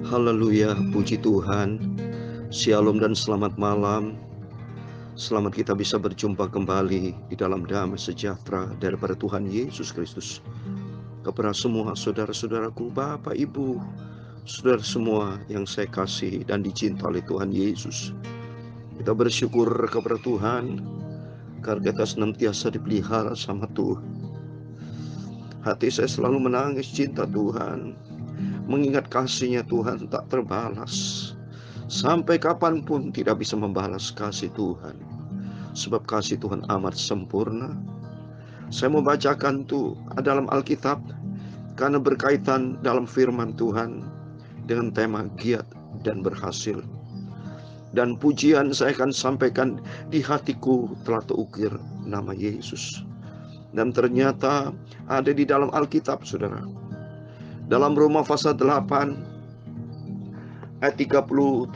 Haleluya, puji Tuhan. Shalom dan selamat malam. Selamat kita bisa berjumpa kembali di dalam damai sejahtera daripada Tuhan Yesus Kristus. Kepada semua saudara-saudaraku, Bapak, Ibu, saudara semua yang saya kasih dan dicinta oleh Tuhan Yesus. Kita bersyukur kepada Tuhan karena kita senantiasa dipelihara sama Tuhan. Hati saya selalu menangis cinta Tuhan, mengingat kasih-Nya Tuhan tak terbalas. Sampai kapanpun tidak bisa membalas kasih Tuhan, sebab kasih Tuhan amat sempurna. Saya mau bacakan tuh dalam Alkitab, karena berkaitan dalam firman Tuhan dengan tema giat dan berhasil. Dan pujian saya akan sampaikan, di hatiku telah terukir nama Yesus. Dan ternyata ada di dalam Alkitab, saudara. Dalam Roma pasal 8 ayat 38-39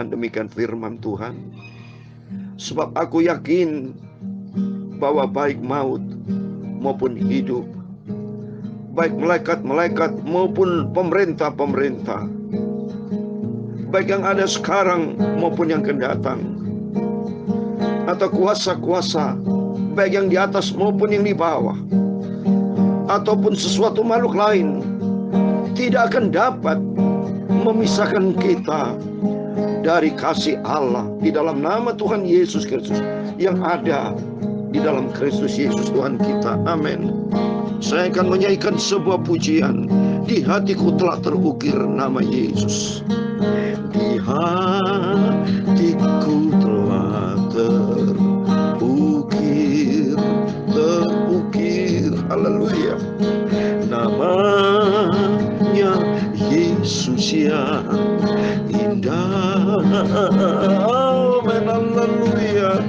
demikian firman Tuhan. Sebab aku yakin bahwa baik maut maupun hidup, baik malaikat-malaikat maupun pemerintah-pemerintah, baik yang ada sekarang maupun yang akan datang, atau kuasa-kuasa, baik yang di atas maupun yang di bawah, ataupun sesuatu makhluk lain, tidak akan dapat memisahkan kita dari kasih Allah di dalam nama Tuhan Yesus Kristus yang ada di dalam Kristus Yesus Tuhan kita. Amin. Saya akan menyanyikan sebuah pujian, di hatiku telah terukir nama Yesus. Di hatiku telah terukir, haleluya, namanya Yesus yang indah. Amin, haleluya,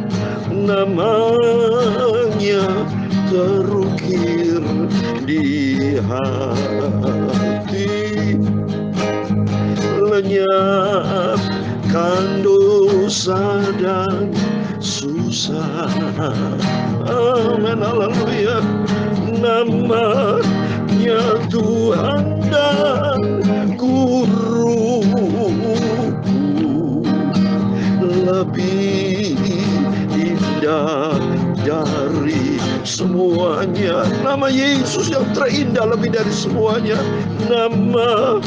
namanya terukir di hati, lenyapkan dosa dan susah. Amin, haleluya, namanya Tuhan dan Guruku, lebih indah dari semuanya. Nama Yesus yang terindah lebih dari semuanya. Nama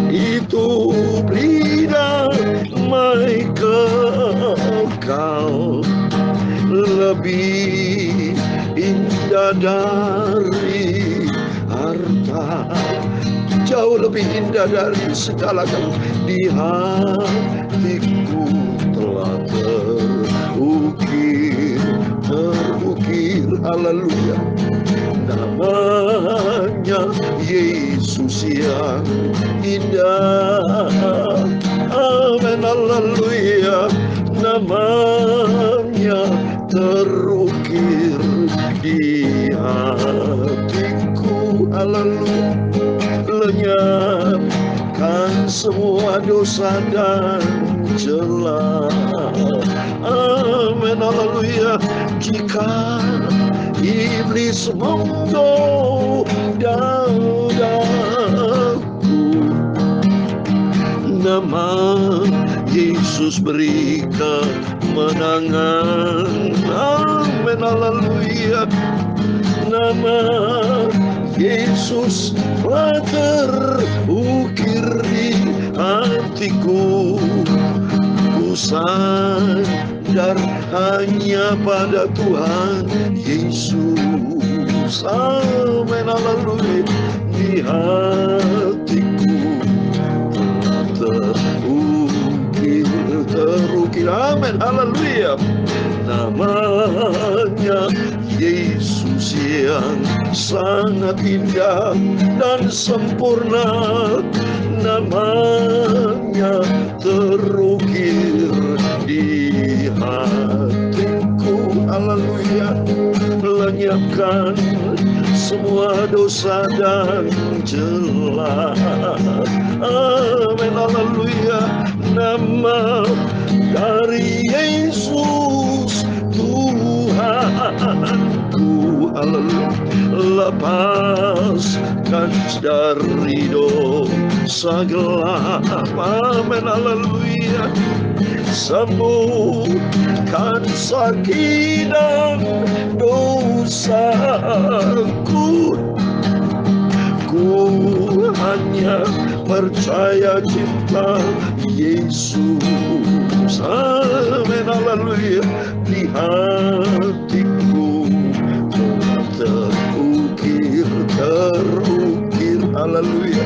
itu beri damai kekal, lebih indah dari harta, jauh lebih indah dari segala kamu. Di hatiku telah terukir, haleluya, namanya Yesus yang indah. Amin, haleluya, namanya terukir di hatiku, haleluya, lenyapkan semua dosa dan celah. Amin, haleluya, jika iblis menggodaku, nama Yesus beri kemenangan. Amin, haleluya, nama Yesus telah terukir di hatiku. Ku sandar hanya pada Tuhan Yesus. Amin, haleluya, di hatiku terukir, amin, haleluya, namanya Yesus yang sangat indah dan sempurna. Namanya terukir di hatiku, haleluya, lenyapkan semua dosa dan celah. Amin, haleluya, nama dari Yesus Tuhanku, haleluya, lepaskan dari dosa gelap. Amin, haleluya. Sembuhkan sakit dan dosaku. Ku hanya percaya cinta Yesus. Amin, haleluya. Di hatiku terukir, haleluya.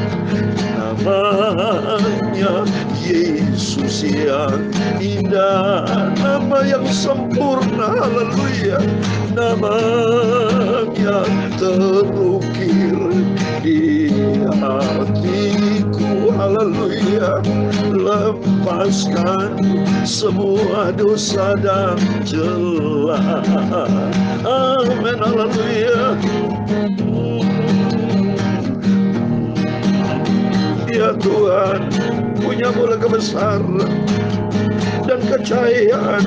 Namanya Yesus yang indah, nama yang sempurna, haleluya. Namanya terukir di hatiku, haleluya. Lepaskan semua dosa dan celah. Amin, haleluya. Ya Tuhan, punya mula kebesaran dan kejayaan,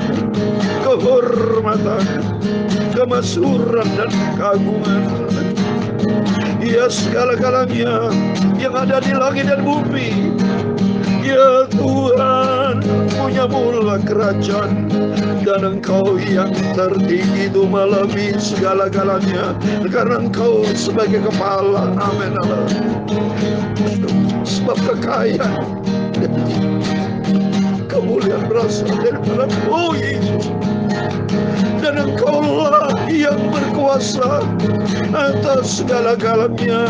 kehormatan, kemasyhuran dan keagungan. Ya segala-galanya yang ada di langit dan bumi. Ya Tuhan, punya mula kerajaan, dan Engkau yang tertinggi itu melebihi segala-galanya, karena Engkau sebagai kepala. Amin. Sebab kekayaan dan kemuliaan berasal daripada Yesus, dan Engkaulah yang berkuasa atas segala-galanya.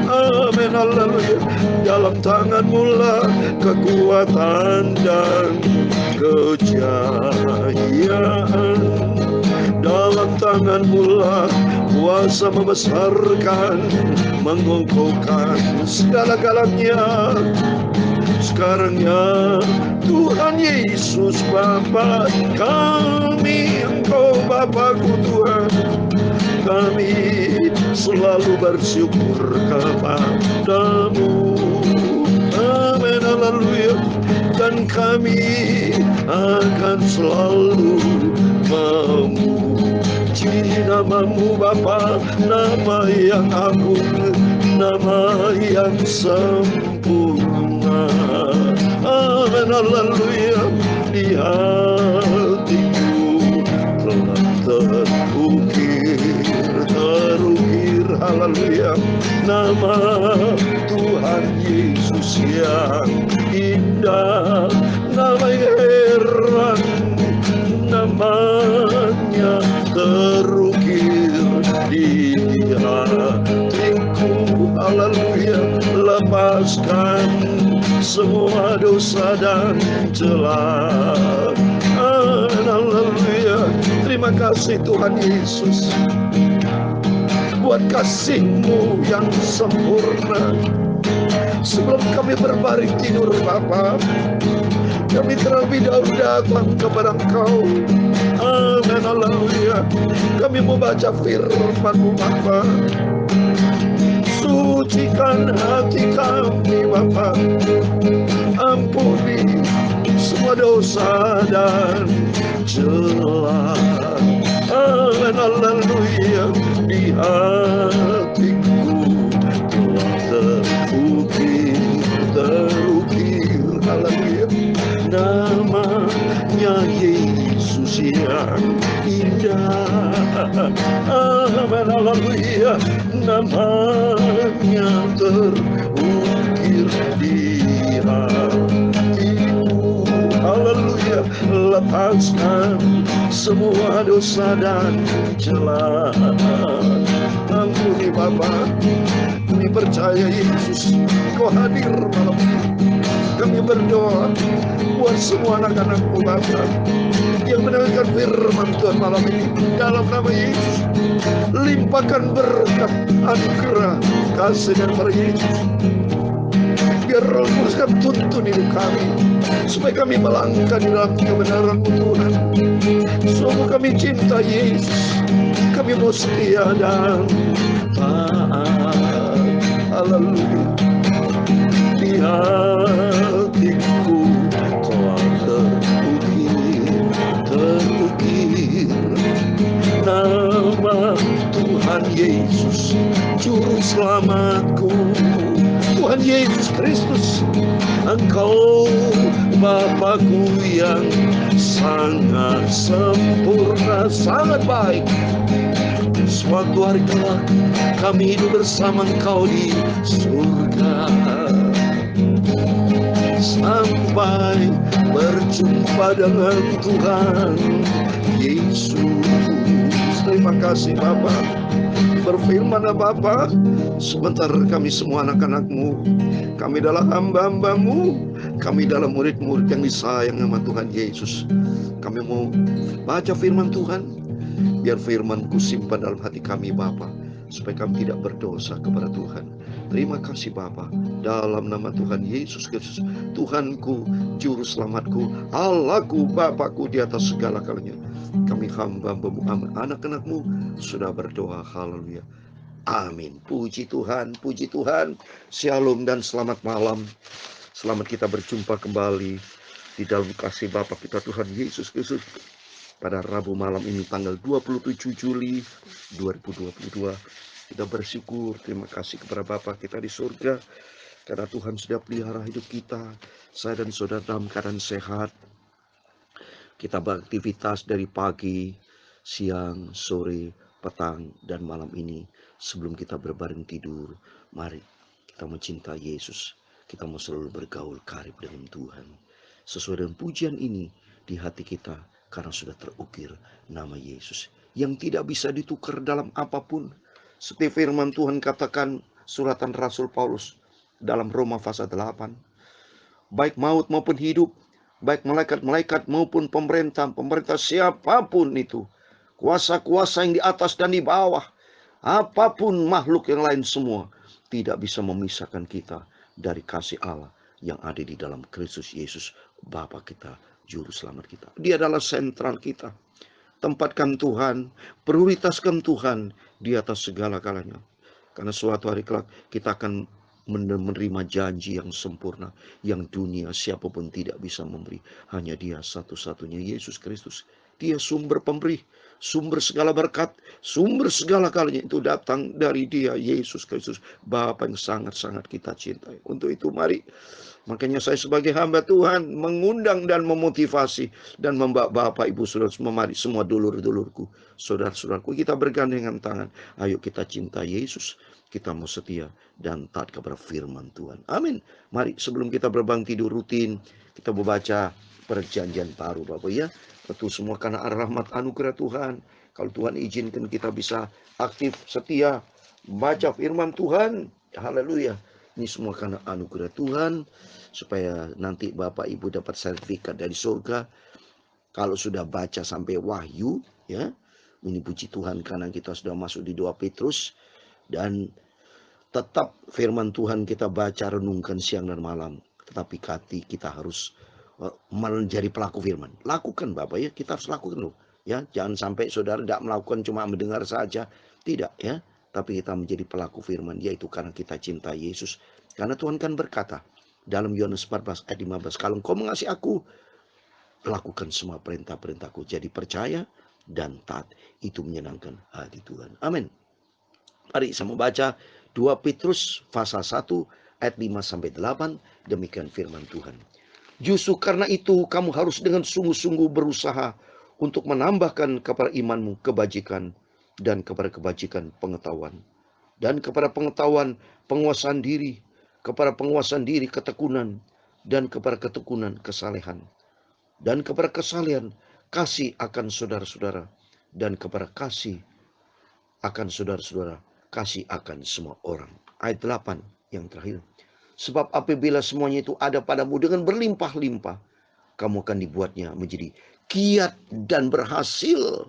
Amin, haleluya. Dalam tangan-Mu lah kekuatan dan kejayaan. Dalam tangan-Mu lah kuasa membesarkan, mengokohkan segala-galanya. Sekarang ya Tuhan Yesus Bapa kami, Engkau Bapakku Tuhan, kami selalu bersyukur kepadamu. Amin, haleluya. Dan kami akan selalu memuji nama-Mu Bapa, nama yang agung, nama yang sempurna. Amin, haleluya. Di hatiku telah terukir, haleluya. Nama Tuhan Yesus yang indah, nama yang heran, namanya terukir di hatiku, haleluya. Lepaskan semua dosa dan celah. Haleluya. Terima kasih Tuhan Yesus buat kasih-Mu yang sempurna. Sebelum kami berbaring tidur Bapa, kami terlebih dahulu datang kepada Engkau. Amin, haleluya. Kami mau baca firman-Mu Bapa. Sucikan hati kami Bapa, ampuni semua dosa dan celah. Amin, haleluya. Di hatiku telah terukir, haleluya. Namanya Yesus yang indah. Amin, haleluya. Namanya terukir di hatiku, haleluya. Lepaskan semua dosa dan celah. Ampuni Bapa. Kami percaya Yesus Kau hadir malam ini. Kami berdoa buat semua anak-anak-Mu Bapa yang mendengarkan firman Tuhan malam ini. Dalam nama Yesus, limpahkan berkat, anugerah, kasih dan Yesus. Biar Roh Kudus tuntun hidup kami, supaya kami melangkah di dalam kebenaran-Mu Tuhan. Sungguh kami cinta Yesus, kami mau setia dan taat. Haleluya. Di hatiku telah terukir nama Tuhan Yesus Juru Selamatku. Tuhan Yesus Kristus, Engkau Bapakku yang sangat sempurna, sangat baik. Suatu hari kelak kami hidup bersama Engkau di surga, sampai berjumpa dengan Tuhan Yesus. Terima kasih Bapa. Berfirmanlah Bapa, sebentar kami semua anak-anak-Mu, kami adalah hamba-hamba-Mu, kami adalah murid-murid yang disayang sama Tuhan Yesus. Kami mau baca firman Tuhan, biar firman-Ku simpan dalam hati kami Bapa, supaya kami tidak berdosa kepada Tuhan. Terima kasih Bapa, dalam nama Tuhan Yesus Kristus, Tuhanku, Juru Selamatku, Allahku, Bapakku di atas segala kalanya. Kami hamba-hamba-Mu, anak-anak-Mu sudah berdoa. Haleluya. Amin. Puji Tuhan, puji Tuhan. Shalom dan selamat malam. Selamat kita berjumpa kembali di dalam kasih Bapa kita Tuhan Yesus Kristus. Pada Rabu malam ini tanggal 27 Juli 2022. Kita bersyukur, terima kasih kepada Bapa kita di surga, karena Tuhan sudah pelihara hidup kita. Saya dan saudara dalam keadaan sehat. Kita beraktivitas dari pagi, siang, sore, petang, dan malam ini. Sebelum kita berbaring tidur, mari kita mencintai Yesus. Kita mau selalu bergaul karib dengan Tuhan. Sesuai dengan pujian ini di hati kita, karena sudah terukir nama Yesus, yang tidak bisa ditukar dalam apapun. Seperti firman Tuhan katakan suratan Rasul Paulus dalam Roma pasal 8. Baik maut maupun hidup, baik malaikat-malaikat maupun pemerintah siapapun itu, kuasa-kuasa yang di atas dan di bawah, apapun makhluk yang lain semua, tidak bisa memisahkan kita dari kasih Allah yang ada di dalam Kristus Yesus, Bapa kita, Juru Selamat kita. Dia adalah sentral kita. Tempatkan Tuhan, prioritaskan Tuhan di atas segala galanya. Karena suatu hari kelak kita akan menerima janji yang sempurna, yang dunia siapapun tidak bisa memberi. Hanya Dia satu-satunya, Yesus Kristus. Dia sumber pemberi, sumber segala berkat, sumber segala galanya itu datang dari Dia, Yesus Kristus, Bapa yang sangat-sangat kita cintai. Untuk itu mari, makanya saya sebagai hamba Tuhan mengundang dan memotivasi dan membawa Bapak Ibu Saudara mari semua dulur-dulurku, saudara-saudaraku, kita bergandengan tangan. Ayo kita cinta Yesus, kita mau setia dan taat kepada firman Tuhan. Amin. Mari sebelum kita berbang tidur rutin, kita membaca perjanjian baru Bapak ya. Itu semua karena rahmat anugerah Tuhan. Kalau Tuhan izinkan kita bisa aktif, setia, baca firman Tuhan. Haleluya. Ini semua karena anugerah Tuhan, supaya nanti Bapak Ibu dapat sertifikat dari surga. Kalau sudah baca sampai Wahyu, ya, ini puji Tuhan karena kita sudah masuk di 2 Petrus. Dan tetap firman Tuhan kita baca, renungkan siang dan malam. Tetapi hati kita harus menjadi pelaku firman. Lakukan Bapak ya, kita harus lakukan loh. Ya, jangan sampai saudara tidak melakukan cuma mendengar saja. Tidak ya. Tapi kita menjadi pelaku firman, yaitu karena kita cinta Yesus. Karena Tuhan kan berkata dalam Yohanes 14 ayat 15, kalau engkau mengasihi aku, lakukan semua perintah-perintahku. Jadi percaya dan taat, itu menyenangkan hati Tuhan. Amin. Mari saya membaca 2 Petrus pasal 1 ayat 5-8. Demikian firman Tuhan. Justru karena itu kamu harus dengan sungguh-sungguh berusaha untuk menambahkan kepada imanmu kebajikan, dan kepada kebajikan pengetahuan, dan kepada pengetahuan penguasaan diri, kepada penguasaan diri ketekunan, dan kepada ketekunan kesalehan, dan kepada kesalehan kasih akan saudara-saudara, dan kepada kasih akan saudara-saudara kasih akan semua orang. Ayat 8 yang terakhir. Sebab apabila semuanya itu ada padamu dengan berlimpah-limpah, kamu akan dibuatnya menjadi giat dan berhasil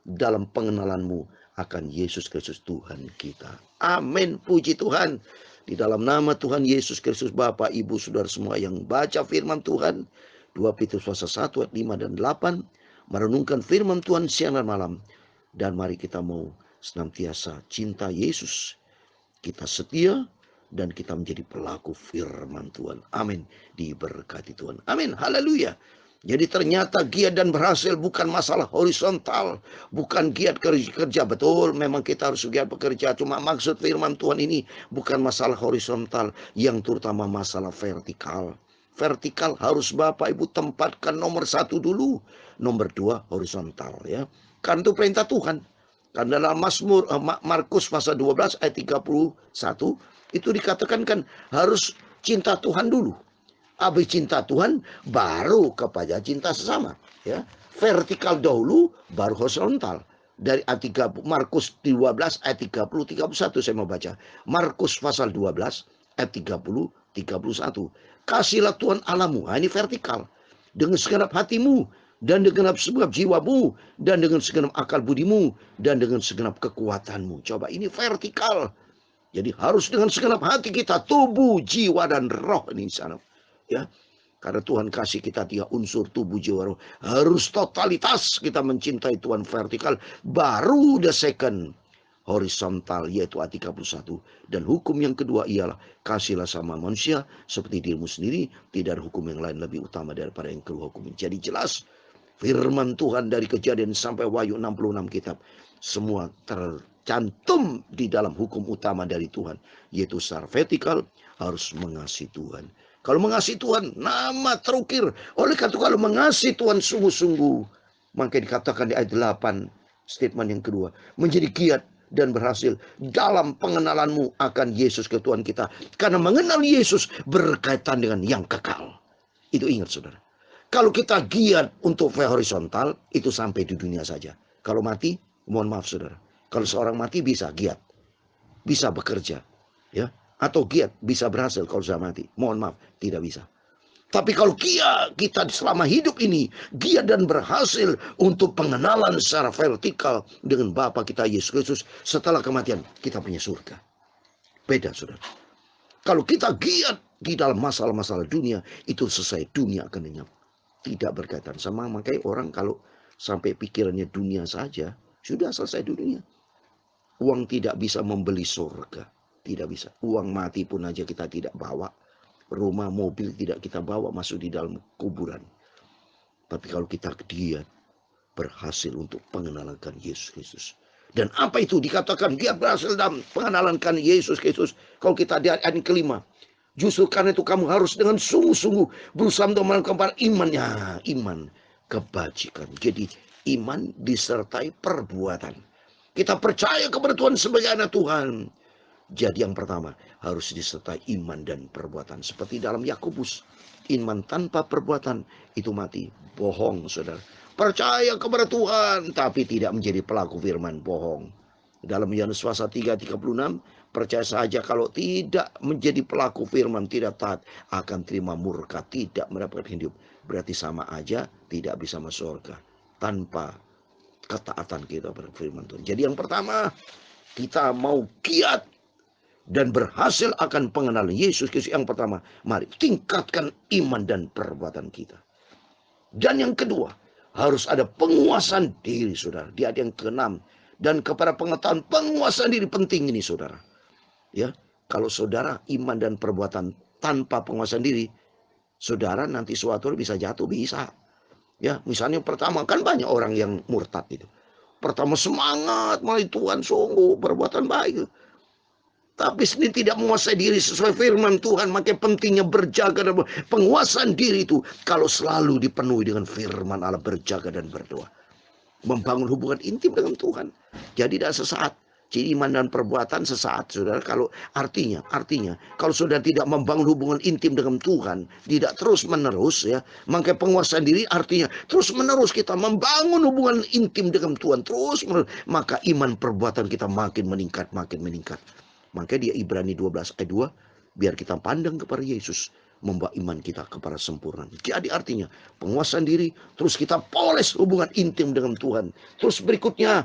dalam pengenalanmu akan Yesus Kristus Tuhan kita. Amin. Puji Tuhan. Di dalam nama Tuhan Yesus Kristus, Bapak, Ibu, Saudara semua yang baca firman Tuhan, 2 Petrus pasal 1 ayat 5 dan 8, merenungkan firman Tuhan siang dan malam. Dan mari kita mau senantiasa cinta Yesus. Kita setia dan kita menjadi pelaku firman Tuhan. Amin. Diberkati Tuhan. Amin. Haleluya. Jadi ternyata giat dan berhasil bukan masalah horizontal, bukan giat kerja. Betul, memang kita harus giat bekerja. Cuma maksud firman Tuhan ini bukan masalah horizontal, yang terutama masalah vertikal. Vertikal harus Bapak Ibu tempatkan nomor 1 dulu, nomor 2 horizontal ya. Kan itu perintah Tuhan. Kan dalam Markus pasal 12 ayat 31 itu dikatakan kan harus cinta Tuhan dulu. Habis cinta Tuhan baru kepada cinta sesama ya. Vertikal dahulu baru horizontal. Dari ayat Markus 12 ayat 30 31 saya mau baca. Markus pasal 12 ayat 30 31. Kasihlah Tuhan Allahmu. Nah, ini vertikal. Dengan segenap hatimu dan dengan segenap jiwamu dan dengan segenap akal budimu dan dengan segenap kekuatanmu. Coba ini vertikal. Jadi harus dengan segenap hati kita, tubuh, jiwa dan roh ini sana. Ya, karena Tuhan kasih kita 3 unsur tubuh, jiwa, roh. Harus totalitas kita mencintai Tuhan vertikal. Baru the second horizontal, yaitu ayat 31. Dan hukum yang kedua ialah kasihlah sama manusia seperti dirimu sendiri. Tidak ada hukum yang lain lebih utama daripada yang kedua hukum. Jadi jelas firman Tuhan dari Kejadian sampai Wahyu 66 kitab. Semua tercantum di dalam hukum utama dari Tuhan. Yaitu secara vertikal harus mengasihi Tuhan. Kalau mengasihi Tuhan, nama terukir. Oleh karena itu kalau mengasihi Tuhan sungguh-sungguh, maka dikatakan di ayat 8, statement yang kedua, menjadi giat dan berhasil dalam pengenalanmu akan Yesus ke Tuhan kita. Karena mengenal Yesus berkaitan dengan yang kekal. Itu ingat saudara. Kalau kita giat untuk horizontal, itu sampai di dunia saja. Kalau mati, mohon maaf saudara. Kalau seorang mati bisa giat, bisa bekerja, ya. Atau giat bisa berhasil kalau sudah mati. Mohon maaf, tidak bisa. Tapi kalau kita selama hidup ini giat dan berhasil untuk pengenalan secara vertikal dengan Bapa kita Yesus Kristus, setelah kematian kita punya surga. Beda saudara. Kalau kita giat di dalam masalah-masalah dunia, itu selesai, dunia akan lenyap. Tidak berkaitan sama, makanya orang kalau sampai pikirannya dunia saja, sudah selesai dunia. Uang tidak bisa membeli surga. Tidak bisa. Uang mati pun aja kita tidak bawa. Rumah, mobil tidak kita bawa masuk di dalam kuburan. Tapi kalau kita giat, berhasil untuk pengenalan Yesus Kristus. Dan apa itu dikatakan giat berhasil dalam pengenalan Yesus Kristus. Kalau kita di ayat kelima. Justru karena itu kamu harus dengan sungguh-sungguh berusaha untuk melakukan imannya. Iman kebajikan. Jadi iman disertai perbuatan. Kita percaya kepada Tuhan sebagai anak Tuhan. Jadi yang pertama harus disertai iman dan perbuatan. Seperti dalam Yakobus. Iman tanpa perbuatan itu mati. Bohong saudara. Percaya kepada Tuhan tapi tidak menjadi pelaku firman. Bohong. Dalam Yohanes pasal 3:36. Percaya saja kalau tidak menjadi pelaku firman, tidak taat, akan terima murka, tidak mendapatkan hidup. Berarti sama aja tidak bisa masuk surga. Tanpa ketaatan kita pada firman Tuhan. Jadi yang pertama kita mau giat dan berhasil akan pengenalan Yesus Kristus. Yang pertama, mari tingkatkan iman dan perbuatan kita. Dan yang kedua, harus ada penguasaan diri saudara. Di ayat yang ke-6. Dan kepada pengetahuan penguasaan diri penting ini saudara. Ya, kalau saudara iman dan perbuatan tanpa penguasaan diri, saudara nanti suatu bisa jatuh, bisa. Ya, misalnya pertama kan banyak orang yang murtad itu. Pertama semangat melalui Tuhan sungguh perbuatan baik. Tapi sendiri tidak menguasai diri sesuai firman Tuhan. Makanya pentingnya berjaga dan penguasaan diri itu. Kalau selalu dipenuhi dengan firman Allah, berjaga dan berdoa. Membangun hubungan intim dengan Tuhan. Jadi tidak sesaat. Jadi iman dan perbuatan sesaat saudara. Kalau artinya kalau saudara tidak membangun hubungan intim dengan Tuhan, tidak terus menerus ya, maka penguasaan diri artinya terus menerus kita membangun hubungan intim dengan Tuhan terus menerus, maka iman perbuatan kita makin meningkat. Maka dia Ibrani 12 ayat 2, biar kita pandang kepada Yesus, membawa iman kita kepada sempurna. Jadi artinya penguasaan diri, terus kita poles hubungan intim dengan Tuhan. Terus berikutnya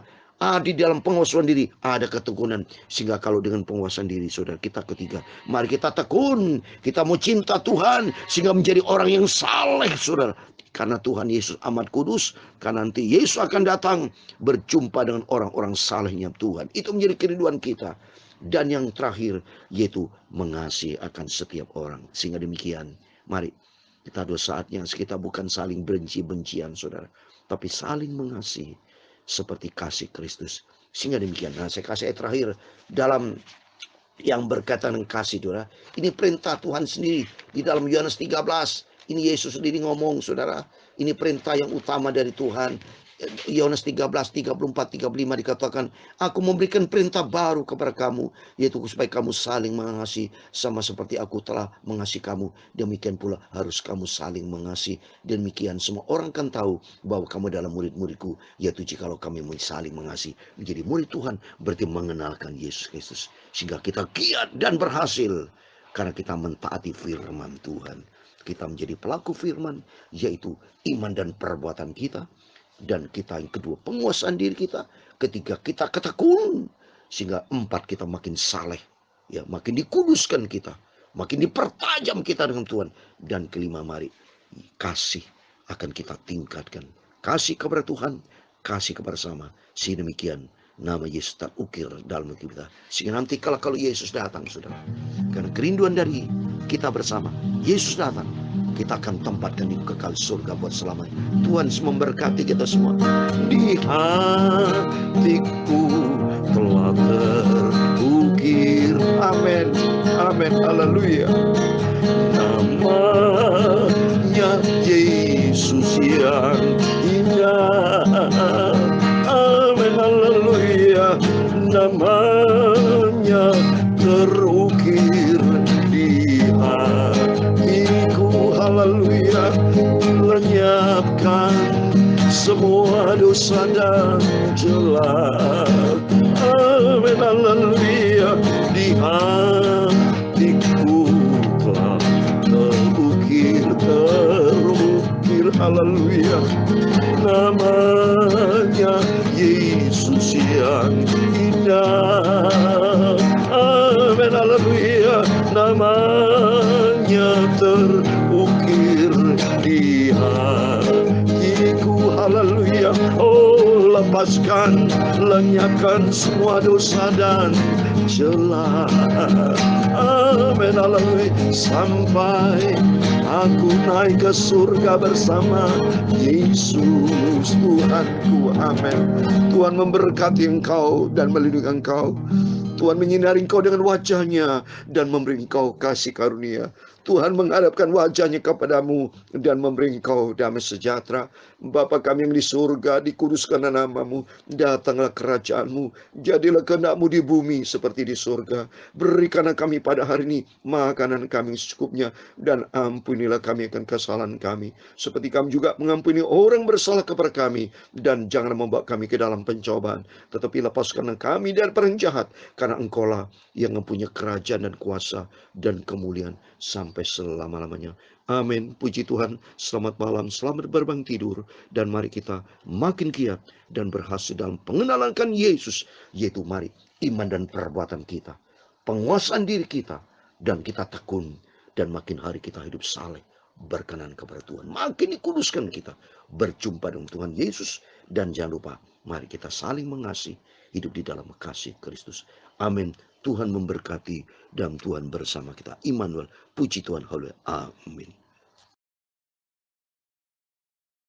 di dalam penguasaan diri ada ketekunan. Sehingga kalau dengan penguasaan diri saudara kita ketiga, mari kita tekun. Kita mau cinta Tuhan sehingga menjadi orang yang saleh saudara. Karena Tuhan Yesus amat kudus. Karena nanti Yesus akan datang berjumpa dengan orang-orang salehnya Tuhan. Itu menjadi kerinduan kita. Dan yang terakhir yaitu mengasihi akan setiap orang. Sehingga demikian mari Kita ada saatnya kita bukan saling benci-bencian, saudara, tapi saling mengasihi seperti kasih Kristus. Sehingga demikian. Nah, saya kasih ayat terakhir dalam yang berkaitan dengan kasih, saudara. Ini perintah Tuhan sendiri di dalam Yohanes 13. Ini Yesus sendiri ngomong, saudara. Ini perintah yang utama dari Tuhan. Yohanes 13, 34, 35 dikatakan, aku memberikan perintah baru kepada kamu, yaitu supaya kamu saling mengasihi sama seperti aku telah mengasihi kamu. Demikian pula harus kamu saling mengasihi. Demikian semua orang kan tahu bahwa kamu adalah murid-muridku, yaitu jikalau kami saling mengasihi. Menjadi murid Tuhan berarti mengenalkan Yesus Kristus. Sehingga kita giat dan berhasil karena kita mentaati firman Tuhan. Kita menjadi pelaku firman, yaitu iman dan perbuatan kita. Dan kita yang kedua, penguasaan diri kita. Ketiga, kita ketekun. Sehingga empat, kita makin saleh. Ya, makin dikuduskan kita. Makin dipertajam kita dengan Tuhan. Dan kelima, mari kasih akan kita tingkatkan. Kasih kepada Tuhan, kasih kepada sama. Sehingga demikian nama Yesus terukir dalam hati kita. Sehingga nanti kalau Yesus datang, saudara, karena kerinduan dari kita bersama, Yesus datang, kita akan tempatkan di kekal surga buat selamanya. Tuhan memberkati kita semua. Di hatiku telah terukir. Amin. Amin. Haleluya. Namanya Yesus yang indah. Amin. Haleluya. Namanya terukir di hatiku. Haleluya. Lenyapkan semua dosa dan celah. Amin. Haleluya. Di hatiku telah terukir. Haleluya. Namanya Yesus yang indah. Amin. Haleluya. Namanya terukir di hatiku. Haleluya. Oh, lepaskan, lenyapkan semua dosa dan celah. Amin. Haleluya. Sampai aku naik ke surga bersama Yesus Tuhanku. Amin. Tuhan memberkati engkau dan melindungi engkau. Tuhan menyinari engkau dengan wajahnya dan memberi engkau kasih karunia. Tuhan menghadapkan wajahnya kepadamu dan memberi engkau damai sejahtera. Bapa kami yang di surga, dikuduskanlah namamu, datanglah kerajaanmu, jadilah kehendakmu di bumi seperti di surga. Berikanlah kami pada hari ini makanan kami secukupnya, dan ampunilah kami akan kesalahan kami, seperti kami juga mengampuni orang bersalah kepada kami. Dan janganlah membawa kami ke dalam pencobaan, tetapi lepaskanlah kami dari orang jahat, karena engkaulah yang mempunyai kerajaan dan kuasa dan kemuliaan sampai selama-lamanya. Amin. Puji Tuhan. Selamat malam, selamat berbang tidur, dan mari kita makin giat dan berhasil dalam pengenalan Yesus, yaitu mari iman dan perbuatan kita, penguasaan diri kita, dan kita tekun, dan makin hari kita hidup saleh, berkenan kepada Tuhan, makin dikuduskan kita, berjumpa dengan Tuhan Yesus. Dan jangan lupa, mari kita saling mengasihi, hidup di dalam kasih Kristus. Amin. Tuhan memberkati dan Tuhan bersama kita. Immanuel. Puji Tuhan. Haleluya. Amin.